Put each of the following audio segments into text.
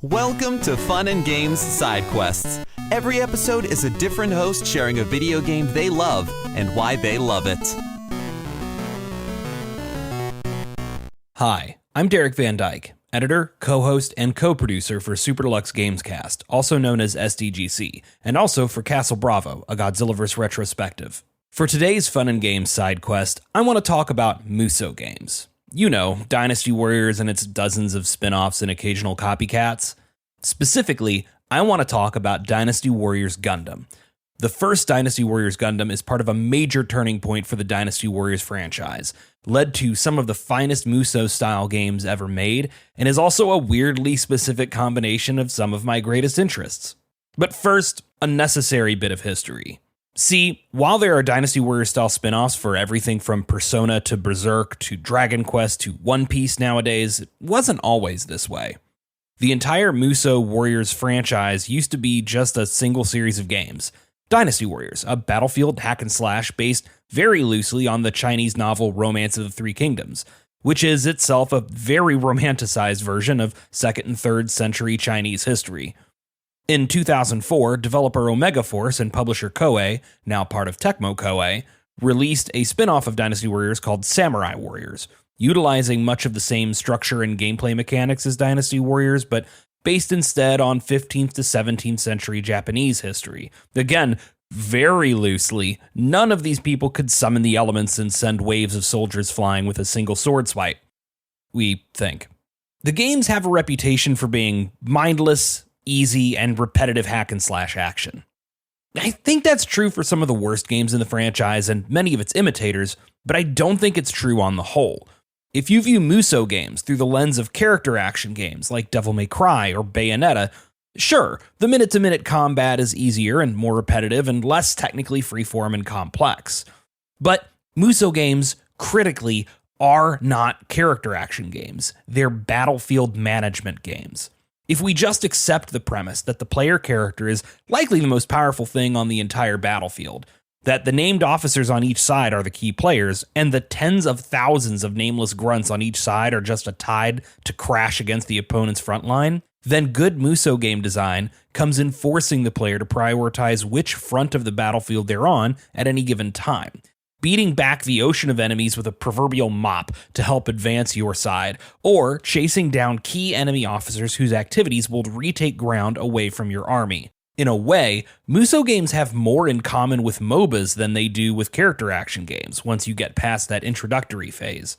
Welcome to Fun and Games Side Quests. Every episode is a different host sharing a video game they love and why they love it. Hi, I'm Derek Van Dyke, editor, co-host, and co-producer for Super Deluxe Gamescast, also known as SDGC, and also for Castle Bravo, a Godzillaverse retrospective. For today's Fun and Games side quest, I want to talk about Musou games. You know, Dynasty Warriors and its dozens of spin-offs and occasional copycats. Specifically, I want to talk about Dynasty Warriors Gundam. The first Dynasty Warriors Gundam is part of a major turning point for the Dynasty Warriors franchise, led to some of the finest Musou-style games ever made, and is also a weirdly specific combination of some of my greatest interests. But first, a necessary bit of history. See, while there are Dynasty Warriors-style spin-offs for everything from Persona to Berserk to Dragon Quest to One Piece nowadays, it wasn't always this way. The entire Musou Warriors franchise used to be just a single series of games. Dynasty Warriors, a battlefield hack-and-slash based very loosely on the Chinese novel Romance of the Three Kingdoms, which is itself a very romanticized version of 2nd and 3rd century Chinese history. In 2004, developer Omega Force and publisher Koei, now part of Tecmo Koei, released a spin-off of Dynasty Warriors called Samurai Warriors, utilizing much of the same structure and gameplay mechanics as Dynasty Warriors, but based instead on 15th to 17th century Japanese history. Again, very loosely, none of these people could summon the elements and send waves of soldiers flying with a single sword swipe. We think. The games have a reputation for being mindless, easy, and repetitive hack-and-slash action. I think that's true for some of the worst games in the franchise and many of its imitators, but I don't think it's true on the whole. If you view Musou games through the lens of character action games like Devil May Cry or Bayonetta, sure, the minute-to-minute combat is easier and more repetitive and less technically freeform and complex. But Musou games, critically, are not character action games. They're battlefield management games. If we just accept the premise that the player character is likely the most powerful thing on the entire battlefield, that the named officers on each side are the key players, and the tens of thousands of nameless grunts on each side are just a tide to crash against the opponent's front line, then good Musou game design comes in forcing the player to prioritize which front of the battlefield they're on at any given time, beating back the ocean of enemies with a proverbial mop to help advance your side, or chasing down key enemy officers whose activities will retake ground away from your army. In a way, Musou games have more in common with MOBAs than they do with character action games once you get past that introductory phase.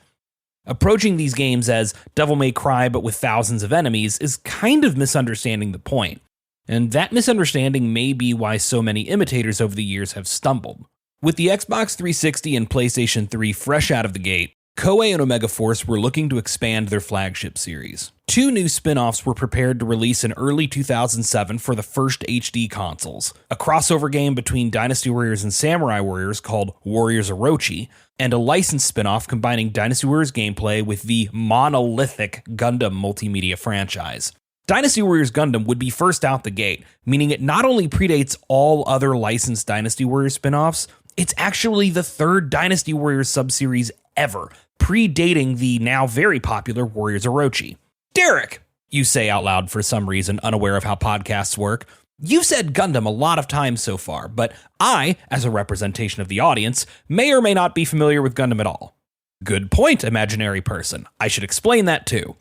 Approaching these games as Devil May Cry but with thousands of enemies is kind of misunderstanding the point, and that misunderstanding may be why so many imitators over the years have stumbled. With the Xbox 360 and PlayStation 3 fresh out of the gate, Koei and Omega Force were looking to expand their flagship series. 2 new spin-offs were prepared to release in early 2007 for the first HD consoles, a crossover game between Dynasty Warriors and Samurai Warriors called Warriors Orochi, and a licensed spin-off combining Dynasty Warriors gameplay with the monolithic Gundam multimedia franchise. Dynasty Warriors Gundam would be first out the gate, meaning it not only predates all other licensed Dynasty Warriors spin-offs, it's actually the 3rd Dynasty Warriors subseries ever, predating the now very popular Warriors Orochi. Derek, you say out loud for some reason, unaware of how podcasts work. You've said Gundam a lot of times so far, but I, as a representation of the audience, may or may not be familiar with Gundam at all. Good point, imaginary person. I should explain that too.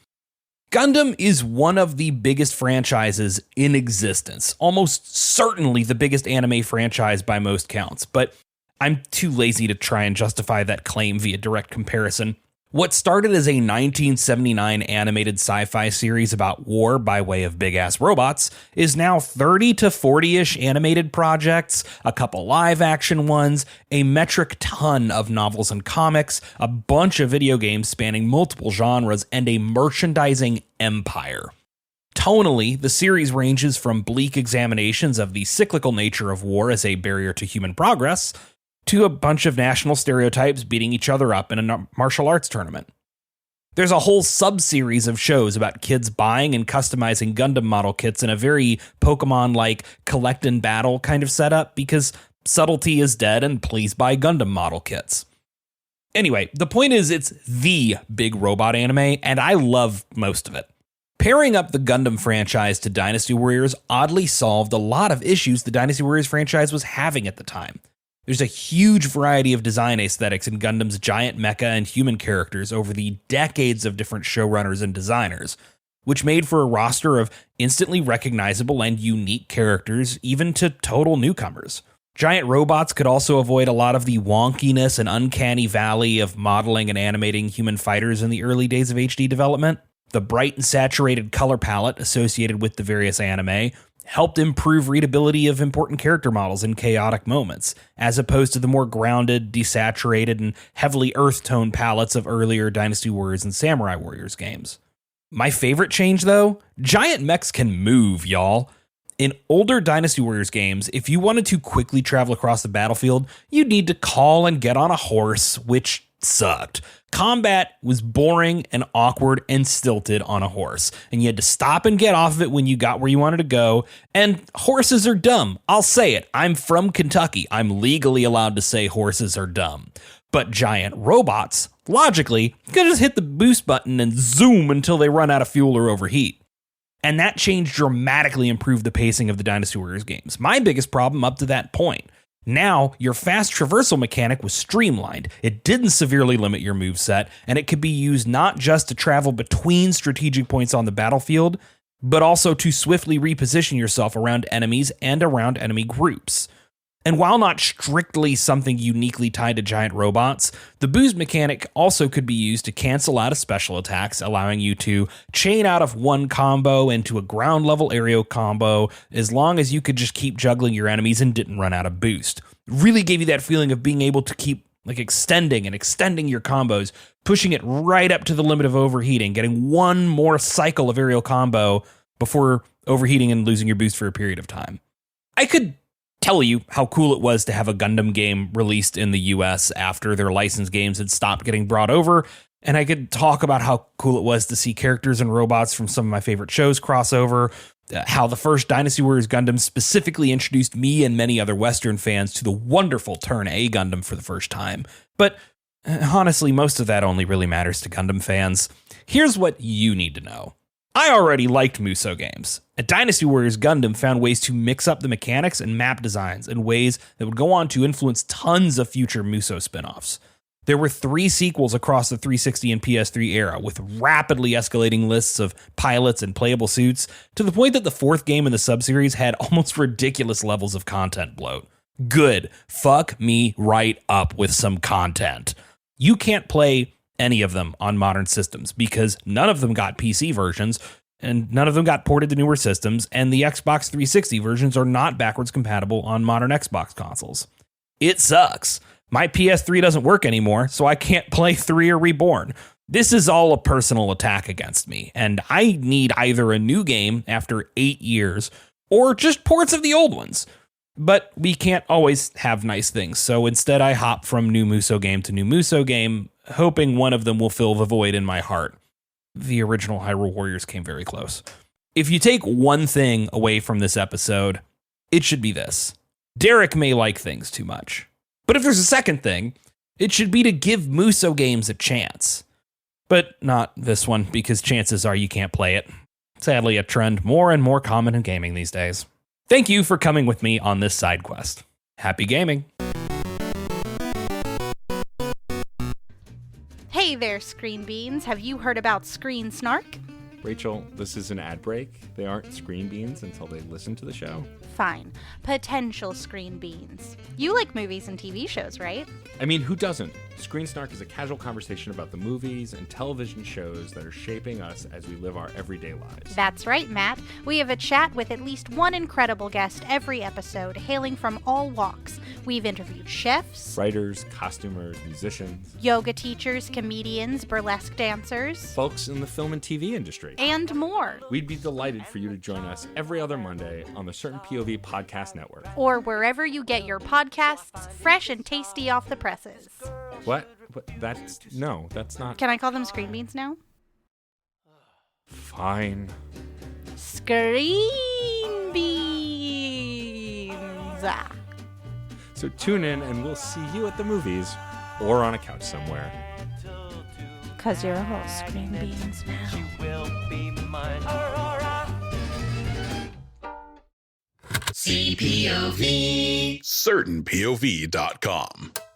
Gundam is one of the biggest franchises in existence, almost certainly the biggest anime franchise by most counts, but I'm too lazy to try and justify that claim via direct comparison. What started as a 1979 animated sci-fi series about war by way of big-ass robots is now 30 to 40-ish animated projects, a couple live-action ones, a metric ton of novels and comics, a bunch of video games spanning multiple genres, and a merchandising empire. Tonally, the series ranges from bleak examinations of the cyclical nature of war as a barrier to human progress, to a bunch of national stereotypes beating each other up in a martial arts tournament. There's a whole sub-series of shows about kids buying and customizing Gundam model kits in a very Pokemon-like collect and battle kind of setup because subtlety is dead and please buy Gundam model kits. Anyway, the point is it's the big robot anime, and I love most of it. Pairing up the Gundam franchise to Dynasty Warriors oddly solved a lot of issues the Dynasty Warriors franchise was having at the time. There's a huge variety of design aesthetics in Gundam's giant mecha and human characters over the decades of different showrunners and designers, which made for a roster of instantly recognizable and unique characters, even to total newcomers. Giant robots could also avoid a lot of the wonkiness and uncanny valley of modeling and animating human fighters in the early days of HD development. The bright and saturated color palette associated with the various anime helped improve readability of important character models in chaotic moments, as opposed to the more grounded, desaturated, and heavily earth-tone palettes of earlier Dynasty Warriors and Samurai Warriors games. My favorite change, though? Giant mechs can move, y'all. In older Dynasty Warriors games, if you wanted to quickly travel across the battlefield, you'd need to call and get on a horse, which sucked. Combat was boring and awkward and stilted on a horse, and you had to stop and get off of it when you got where you wanted to go, and horses are dumb. I'll say it. I'm from Kentucky. I'm legally allowed to say horses are dumb. But giant robots, logically, could just hit the boost button and zoom until they run out of fuel or overheat. And that change dramatically improved the pacing of the Dynasty Warriors games. My biggest problem up to that point. Now, your fast traversal mechanic was streamlined. It didn't severely limit your moveset, and it could be used not just to travel between strategic points on the battlefield, but also to swiftly reposition yourself around enemies and around enemy groups. And while not strictly something uniquely tied to giant robots, the boost mechanic also could be used to cancel out of special attacks, allowing you to chain out of one combo into a ground level aerial combo as long as you could just keep juggling your enemies and didn't run out of boost. Really gave you that feeling of being able to keep extending your combos, pushing it right up to the limit of overheating, getting one more cycle of aerial combo before overheating and losing your boost for a period of time. I could tell you how cool it was to have a Gundam game released in the US after their licensed games had stopped getting brought over, and I could talk about how cool it was to see characters and robots from some of my favorite shows cross over, how the first Dynasty Warriors Gundam specifically introduced me and many other Western fans to the wonderful Turn A Gundam for the first time. But honestly, most of that only really matters to Gundam fans. Here's what you need to know. I already liked Musou games. At Dynasty Warriors, Gundam found ways to mix up the mechanics and map designs in ways that would go on to influence tons of future Musou spin-offs. There were 3 sequels across the 360 and PS3 era, with rapidly escalating lists of pilots and playable suits, to the point that the 4th game in the subseries had almost ridiculous levels of content bloat. Good. Fuck me right up with some content. You can't play any of them on modern systems because none of them got PC versions and none of them got ported to newer systems, and the Xbox 360 versions are not backwards compatible on modern Xbox consoles. It sucks. My PS3 doesn't work anymore, so I can't play 3 or Reborn. This is all a personal attack against me, and I need either a new game after 8 years or just ports of the old ones. But we can't always have nice things, so instead I hop from new Musou game to new Musou game, hoping one of them will fill the void in my heart. The original Hyrule Warriors came very close. If you take one thing away from this episode, it should be this. Derek may like things too much. But if there's a second thing, it should be to give Musou games a chance. But not this one, because chances are you can't play it. Sadly, a trend more and more common in gaming these days. Thank you for coming with me on this side quest. Happy gaming! Hey there, Screen Beans. Have you heard about Screen Snark? Rachel, this is an ad break. They aren't Screen Beans until they listen to the show. Fine. Potential Screen Beans. You like movies and TV shows, right? I mean, who doesn't? Screen Snark is a casual conversation about the movies and television shows that are shaping us as we live our everyday lives. That's right, Matt. We have a chat with at least one incredible guest every episode, hailing from all walks. We've interviewed chefs, writers, costumers, musicians, yoga teachers, comedians, burlesque dancers, folks in the film and TV industry, and more. We'd be delighted for you to join us every other Monday on the Certain POV Podcast Network. Or wherever you get your podcasts, fresh and tasty off the presses. What? That's not... Can I call them Screen Beans now? Fine. Screen Beans! So tune in and we'll see you at the movies or on a couch somewhere. 'Cause you're all Screen Beans now. She will be mine. CPOV. CertainPOV.com.